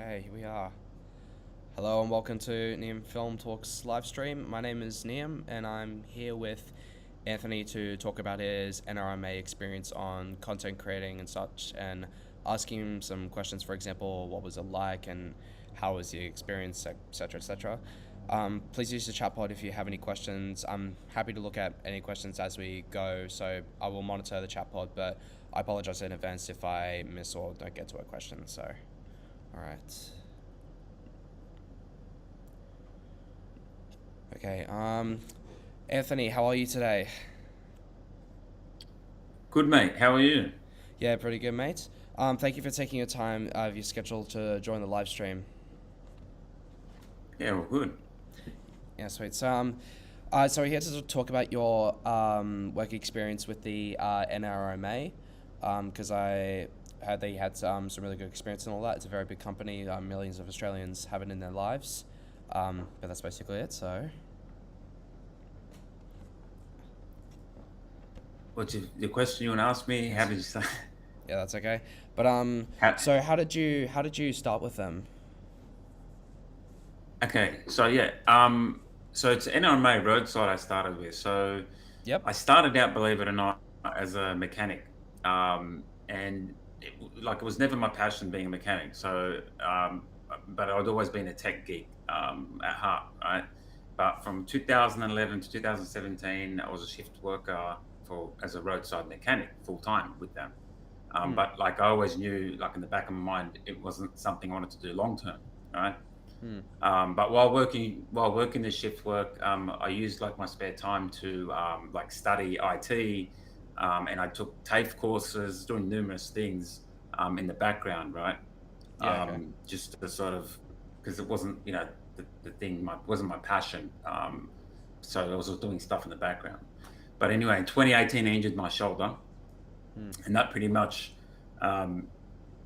Okay, here we are. Hello and welcome to Niam Film Talks live stream. My name is Niam and I'm here with Anthony to talk about his NRMA experience on content creating and such, and asking him some questions. For example, what was it like and how was the experience, etc., etc. Please use the chat pod if you have any questions. I'm happy to look at any questions as we go, so I will monitor the chat pod, but I apologize in advance if I miss or don't get to a question. So, all right. Okay. Anthony, how are you today? Good, mate. How are you? Yeah, pretty good, mate. Thank you for taking your time out of your schedule to join the live stream. Yeah, well, good. Yeah, sweet. So we're here to talk about your work experience with the NRMA, because I heard that you had some really good experience and all that. It's a very big company. Millions of Australians have it in their lives. But that's basically it. So What's the question you want to ask me? How did you say? yeah, that's okay. But How, so how did you start with them? okay, so yeah, so it's NRMA roadside I started with. So Yep. I started out, believe it or not, as a mechanic, and it was never my passion being a mechanic. But I'd always been a tech geek at heart, right? But from 2011 to 2017, I was a shift worker for as a roadside mechanic full time with them. Hmm. But like I always knew, like in the back of my mind, it wasn't something I wanted to do long term, right? Hmm. But while working the shift work, I used like my spare time to like study IT, and I took TAFE courses, doing numerous things in the background, right? Yeah. Okay. Just to sort of because it wasn't, the thing wasn't my passion. So I was doing stuff in the background. But anyway, in 2018, I injured my shoulder, Hmm. and that pretty much um,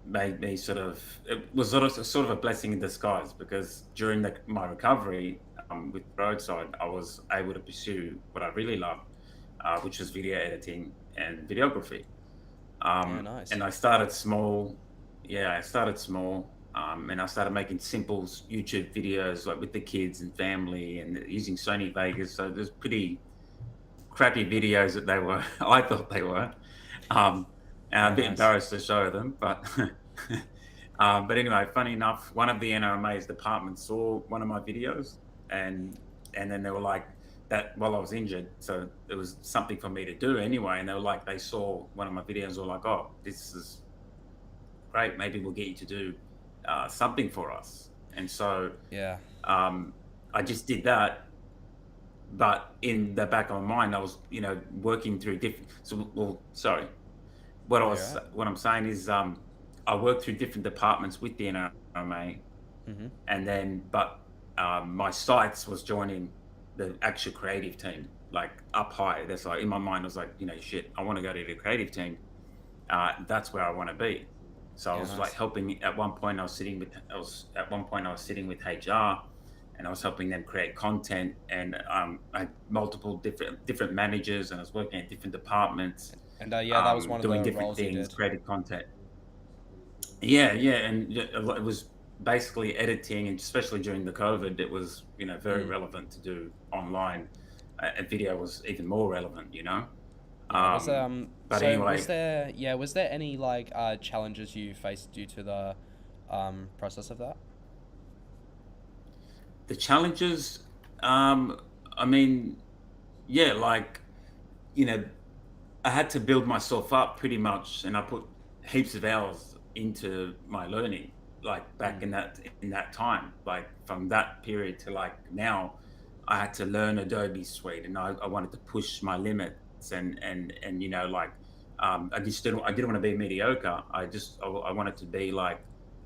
made me it was sort of a blessing in disguise because during my recovery with roadside, I was able to pursue what I really loved, which was video editing and videography. Oh, nice. And I started small. Yeah, I started small, and I started making simple YouTube videos like with the kids and family and using Sony Vegas. So there's pretty crappy videos that they were. I thought they were. And I'm Yeah, a bit nice. embarrassed to show them, but but anyway, funny enough, one of the NRMA's departments saw one of my videos, and and then they were like that while I was injured, so it was something for me to do anyway. And they were like, they saw one of my videos, and were like, "Oh, this is great. Maybe we'll get you to do something for us." And so Yeah. um, I just did that, but in the back of my mind, I was, working through different. So, well, sorry. No, you're right. What I'm saying is, I worked through different departments with the NRMA, Mhm. and then, but my sights was joining the actual creative team, like up high. That's like in my mind, I was like, shit, I want to go to the creative team. That's where I want to be. So I Yeah, was like nice. helping. At one point, I was sitting with HR, and I was helping them create content. And I had multiple different managers, and I was working at different departments, And yeah, that was one of doing the different roles you things, did. creating content. Yeah, yeah, and it was basically editing, and especially during the COVID, it was very Mm. relevant to do online. And video was even more relevant. Yeah. Was there But so anyway, was there any like challenges you faced due to the process of that? the challenges, um, I mean, yeah, like you know, I had to build myself up pretty much, and I put heaps of hours into my learning, like back Mm. in that time, like from that period to like now, I had to learn Adobe Suite, and I wanted to push my limits, and I didn't want to be mediocre. I wanted to be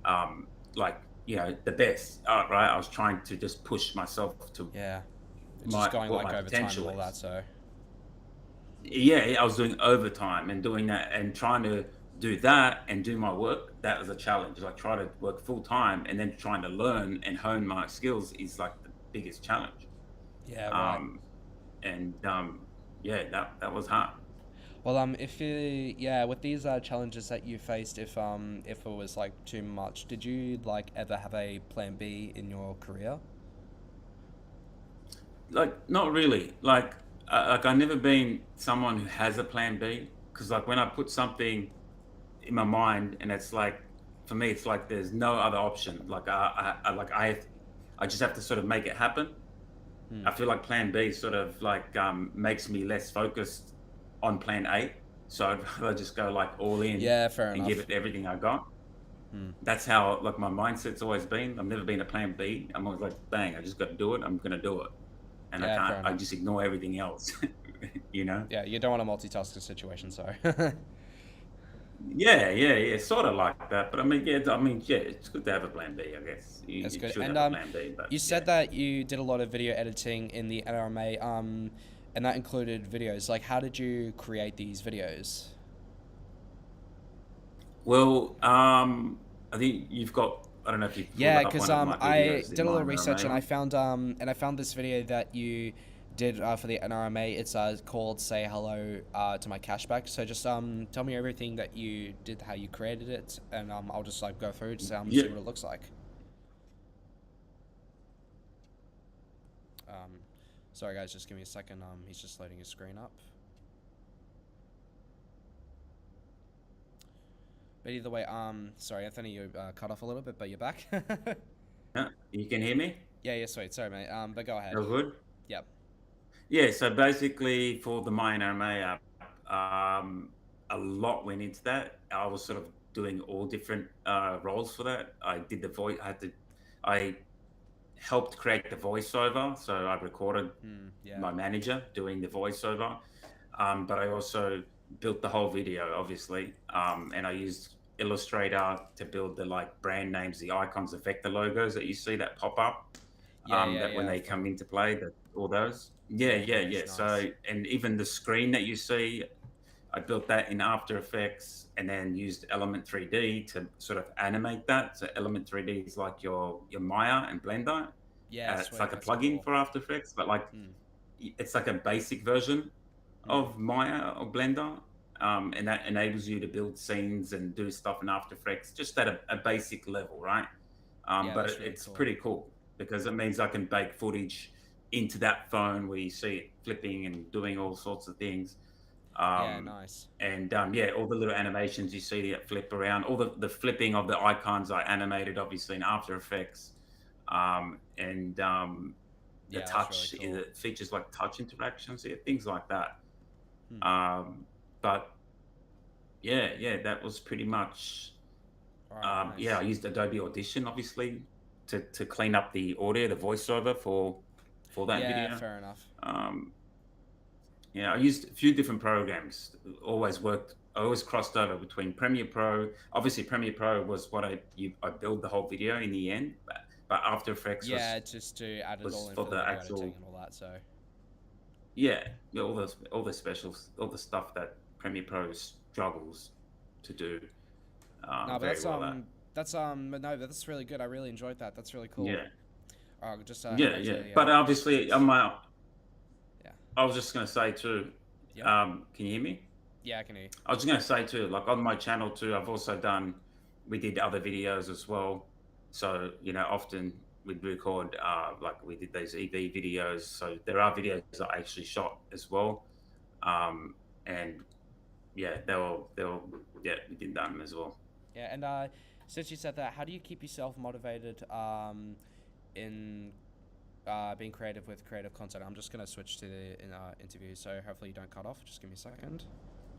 um, like the best, right? I was trying to just push myself to Yeah. It's just my going what like my overtime and potential all that. is. So Yeah, I was doing overtime and doing that and trying to do that and do my work. That was a challenge. Like try to work full time and then trying to learn and hone my skills is like the biggest challenge. yeah, right. Um, and yeah, that was hard. Well, if you, yeah, with these challenges that you faced, if it was like too much, did you like ever have a plan B in your career? Like, not really. Like I've never been someone who has a plan B, because like when I put something in my mind, and it's like, for me, it's like there's no other option. Like I just have to sort of make it happen. Hmm. I feel like plan B sort of like makes me less focused on plan A. So I'd rather just go like all in Yeah, fair and give enough. it everything I got. Hmm. That's how like my mindset's always been. I've never been a plan B. I'm always like, bang, I just got to do it. I'm gonna do it, and Yeah, fair I enough. just ignore everything else. you know? Yeah, you don't want a multitask situation, so. Yeah, yeah, yeah, sort of like that. But I mean, yeah, it's good to have a plan B. I guess That's you good. should And have a plan B. But you yeah. said that you did a lot of video editing in the NRMA, and that included videos. Like, how did you create these videos? Well, I think you've got. I don't know if you've pulled Yeah, up because one of my I videos in did a my little research NRMA one. and I found this video that you did for the NRMA. It's called "Say Hello to My Cashback." So just tell me everything that you did, how you created it, and I'll just like go through to Yeah, see what it looks like. Um, sorry guys, just give me a second. He's just loading his screen up. But either way, sorry Anthony, you cut off a little bit, but you're back. yeah, you can hear me. Yeah, yeah, sweet. Sorry, mate. But go ahead. No good. Yep. Yeah, so basically for the My NRMA app, a lot went into that. I was sort of doing all different roles for that. I did the voice. I helped create the voiceover, so I recorded Hmm. Yeah. my manager doing the voiceover. But I also built the whole video, obviously, and I used Illustrator to build the like brand names, the icons, the vector logos that you see that pop up. Yeah, yeah, That when yeah. they come From into play, that all those. Yeah, yeah, yeah, nice, yeah. nice. So, and even the screen that you see, I built that in After Effects and then used Element 3D to sort of animate that. So Element 3D is like your Maya and Blender. Yeah, It's sweet. like a That's cool. plugin for After Effects, but like Hmm. it's like a basic version Hmm. of Maya or Blender, and that enables you to build scenes and do stuff in After Effects just at a basic level, right? Yeah, But that's really it's cool. pretty cool because it means I can bake footage into that phone where you see it flipping and doing all sorts of things. Yeah, Um, nice. and yeah, all the little animations you see that flip around, all the flipping of the icons I animated, obviously in After Effects, and the Yeah, that's really touch cool. features like touch interactions, yeah, things like that. Hmm. But yeah, yeah, that was pretty much. All right, Yeah, I nice. used Adobe Audition obviously to clean up the audio, the voiceover for that Yeah, video. fair enough. Um, yeah, I used a few different programs. I always crossed over between Premiere Pro. Obviously, Premiere Pro was what I built the whole video in the end, but After Effects Yeah, just to add it was all in for for the the video editing actual. and all that. So Yeah, yeah, all the specials, all the stuff that Premiere Pro struggles to do no, but very well at. but no, that's really good. I really enjoyed that. That's really cool. Yeah, I'll just head yeah, back to yeah. the But obviously, questions. Yeah. I was just gonna say too. Yep. Can you hear me? Yeah, I can hear you. I was just gonna say too, like on my channel too, I've also done. We did other videos as well. So often we'd record, like we did those EV videos. So there are videos that I actually shot as well. And yeah, yeah, we did them as well. Yeah, and since you said that, how do you keep yourself motivated in being creative with creative content? I'm just gonna switch to the interview, so hopefully you don't cut off. Just give me a second.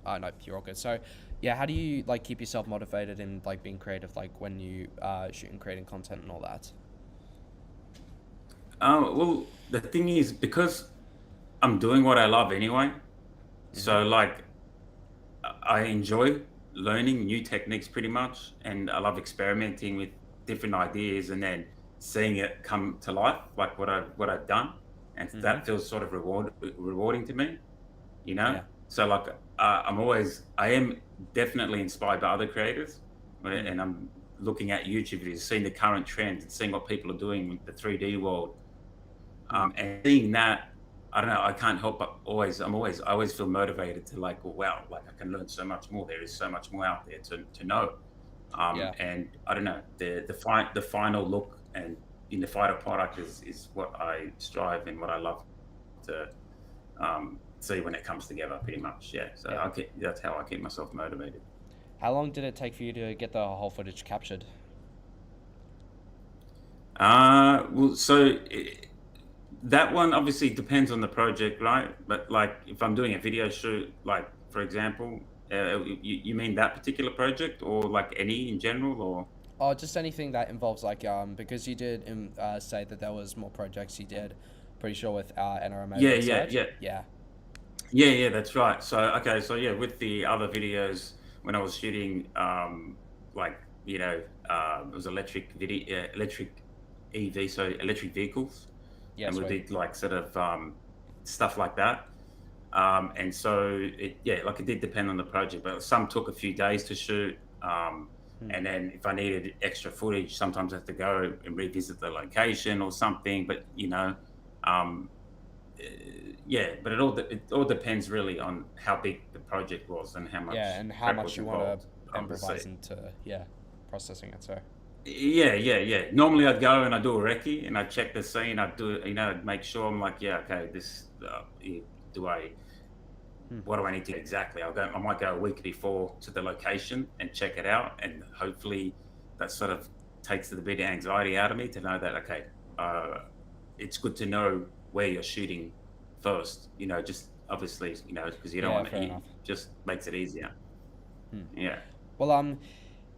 No, you're all good. So, yeah, how do you like keep yourself motivated in like being creative, like when you shoot and creating content and all that? Well, the thing is, because I'm doing what I love anyway, Mm-hmm. so like I enjoy learning new techniques pretty much, and I love experimenting with different ideas and then seeing it come to life, like what I've done, and Mm-hmm. that feels sort of rewarding to me, you Yeah. know. So like I am definitely inspired by other creators, Mm. and I'm looking at YouTube videos, seeing the current trends, and seeing what people are doing with the 3D world, Mm. and seeing that. I don't know. I can't help but I always feel motivated to like, well, wow, like I can learn so much more. There is so much more out there to know. Yeah. And I don't know, the final look and in the final product is what I strive and what I love to see when it comes together. Pretty much, yeah. So Yeah. that's how I keep myself motivated. How long did it take for you to get the whole footage captured? Well, so that one obviously depends on the project, right? But like if I'm doing a video shoot, like for example, you mean that particular project or like any in general or? Oh, just anything that involves like because you did say that there was more projects you did. Pretty sure with NRMA Yeah, yeah, website. yeah, Yeah. yeah, that's right. So okay, so yeah, with the other videos when I was shooting, like it was electric EV, so electric vehicles, Yeah. and we Sweet. did like sort of stuff like that. And so like it did depend on the project, but some took a few days to shoot. Hmm. And then if I needed extra footage, sometimes I have to go and revisit the location or something. But um, uh, yeah, but it all depends really on how big the project was and how Yeah, much and how prep much was you want to involved. Obviously, improvise into processing it. So yeah. Normally, I'd go and I'd do a recce and I'd check the scene. I'd do, I'd make sure I'm like, yeah, okay, this do I hmm. what do I need to do exactly? I might go a week before to the location and check it out, and hopefully that sort of takes the bit of anxiety out of me to know that okay, uh, it's good to know where you're shooting first. Just obviously, because you don't Yeah, want fair to, enough. just makes it easier. Hmm. Yeah. Well,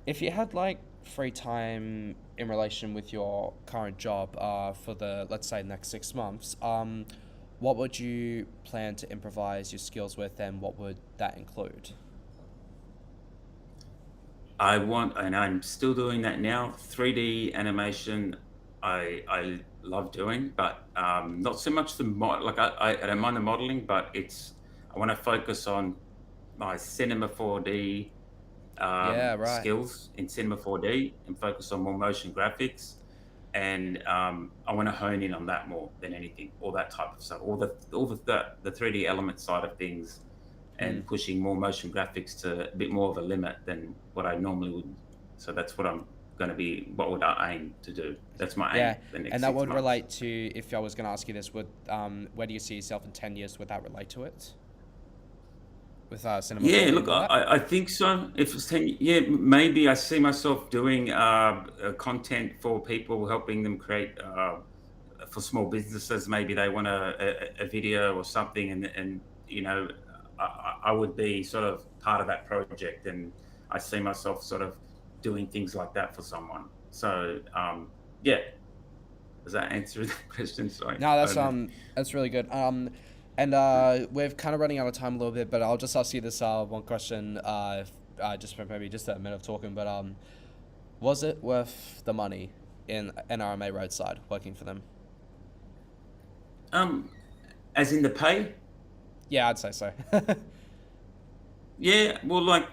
if you had like free time in relation with your current job, for the let's say next 6 months, what would you plan to improvise your skills with, and what would that include? And I'm still doing that now. 3D animation, I love doing, but not so much the like I don't mind the modeling, but I want to focus on my Cinema 4D Yeah, right. skills in Cinema 4D and focus on more motion graphics. And I want to hone in on that more than anything, all that type of stuff, all the 3D element side of things, Hmm. and pushing more motion graphics to a bit more of a limit than what I normally would. So that's what I'm going to be. What would I aim to do? That's my aim Yeah, for the and next that six would months. relate to, if I was going to ask you this, would where do you see yourself in 10 years? Would that relate to it with Cinema Yeah, 4D look, and all that? I think so. If it's 10, yeah, maybe I see myself doing content for people, helping them create for small businesses. Maybe they want a video or something, and I would be sort of part of that project, and I see myself sort of doing things like that for someone. So yeah, does that answer the question? Sorry, No, I don't know. that's really good. And we're kind of running out of time a little bit, but I'll just ask you this one question. Just for maybe just a minute of talking, but was it worth the money in NRMA roadside working for them? Um, as in the pay. Yeah, I'd say so. Yeah, well, like,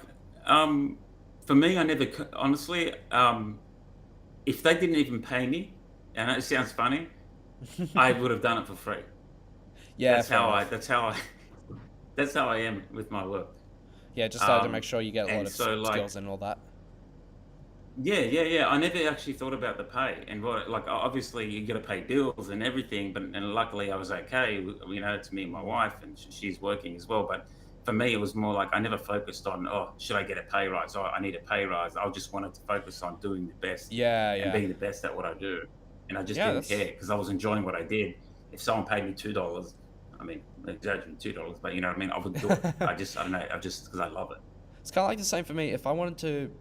um, for me, honestly, if they didn't even pay me, and it sounds funny, I would have done it for free. Yeah, fair enough. That's how I am with my work. Yeah, just to make sure you get a lot And of so like, skills and all that. yeah. I never actually thought about the pay and like, obviously you got to pay bills and everything, and luckily I was okay. It's me and my wife, and she's working as well. But for me, it was more like I never focused on, oh, should I get a pay rise? Oh, I need a pay rise. I just wanted to focus on doing the best Yeah, and yeah, being the best at what I do, and I just yeah. didn't That's care because I was enjoying what I did. If someone paid me $2, I mean, exaggerating $2, but you know what I mean, I would do it. I don't know, I just because I love it. It's kind of like the same for me. If I wanted to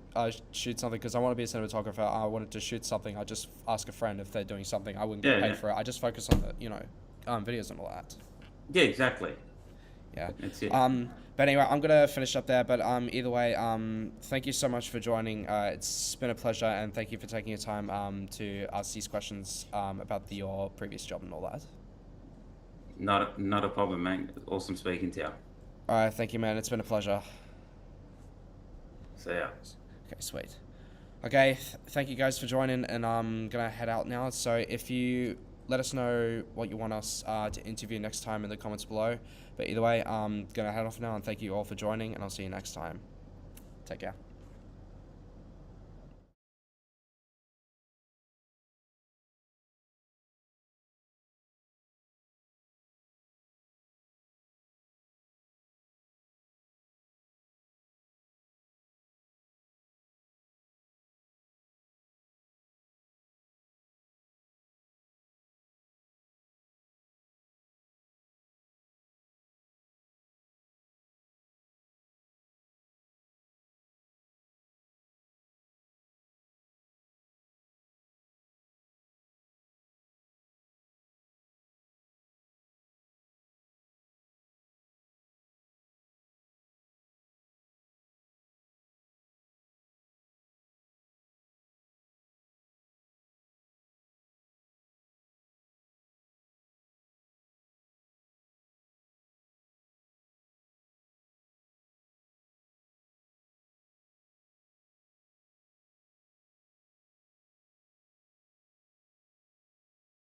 shoot something, because I want to be a cinematographer, I wanted to shoot something, I just ask a friend if they're doing something. I wouldn't get Yeah, paid yeah, for it. I just focus on the, videos and all that. yeah, exactly. Yeah. That's it. But anyway, I'm gonna finish up there. But either way, thank you so much for joining. It's been a pleasure, and thank you for taking your time to ask these questions about your previous job and all that. Not a problem, mate. Awesome speaking to you. All right, thank you, man. It's been a pleasure. See ya. Okay, sweet. Okay, thank you guys for joining, and I'm gonna head out now. So if you let us know what you want us to interview next time in the comments below. But either way, I'm going to head off now, and thank you all for joining, and I'll see you next time. Take care.